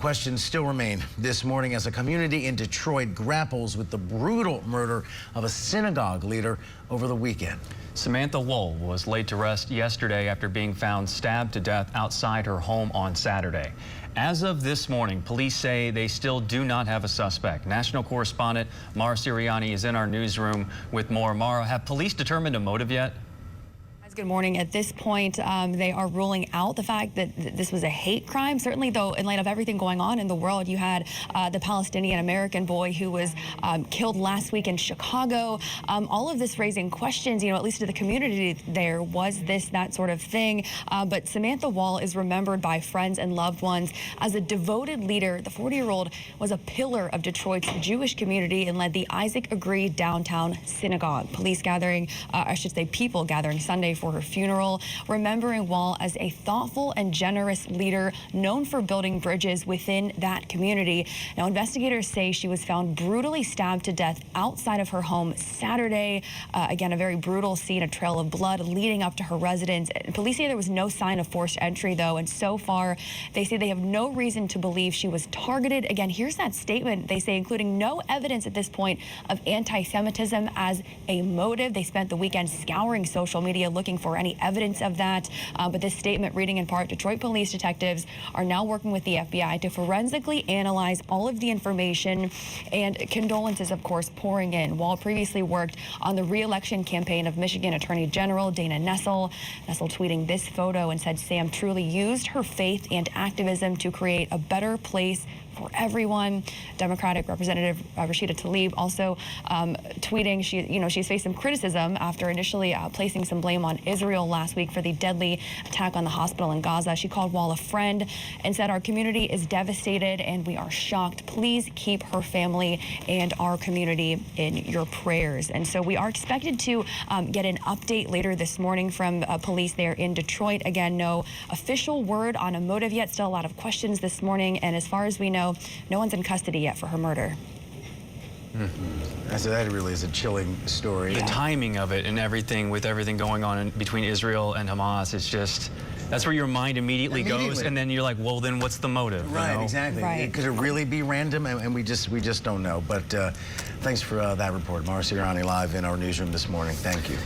questions still remain this morning as a community in Detroit grapples with the brutal murder of a synagogue leader over the weekend. Samantha Woll was laid to rest yesterday after being found stabbed to death outside her home on Saturday. As of this morning, police say they still do not have a suspect. National correspondent Mara Sirianni is in our newsroom with more. Mara, have police determined a motive yet? Good morning. At this point, they are ruling out the fact that this was a hate crime. Certainly, though, in light of everything going on in the world, you had the Palestinian-American boy who was killed last week in Chicago. All of this raising questions, at least to the community there, was this that sort of thing? But Samantha Woll is remembered by friends and loved ones as a devoted leader. The 40-year-old was a pillar of Detroit's Jewish community and led the Isaac Agree downtown synagogue. People gathering Sunday for her funeral, remembering Woll as a thoughtful and generous leader known for building bridges within that community. Now, investigators say she was found brutally stabbed to death outside of her home Saturday. Again, a very brutal scene, a trail of blood leading up to her residence. Police say there was no sign of forced entry, though, and so far they say they have no reason to believe she was targeted. Again, here's that statement. They say, including no evidence at this point of anti-Semitism as a motive. They spent the weekend scouring social media looking for any evidence of that. But this statement, reading in part, Detroit police detectives are now working with the FBI to forensically analyze all of the information, and condolences, of course, pouring in. Woll previously worked on the re-election campaign of Michigan Attorney General Dana Nessel. Nessel tweeting this photo and said Sam truly used her faith and activism to create a better place for everyone. Democratic Representative Rashida Tlaib also tweeting she's faced some criticism after initially placing some blame on Israel last week for the deadly attack on the hospital in Gaza. She called Woll a friend and said, "Our community is devastated and we are shocked. Please keep her family and our community in your prayers." And so we are expected to get an update later this morning from police there in Detroit. Again, no official word on a motive yet. Still a lot of questions this morning, and as far as we know, no one's in custody yet for her murder. So that really is a chilling story. The timing of it and everything, with everything going on between Israel and Hamas, it's just, that's where your mind immediately goes, and then you're like, well, then what's the motive? Right, exactly. Right. Could it really be random? And we just don't know. But thanks for that report. Mara Sirianni live in our newsroom this morning. Thank you.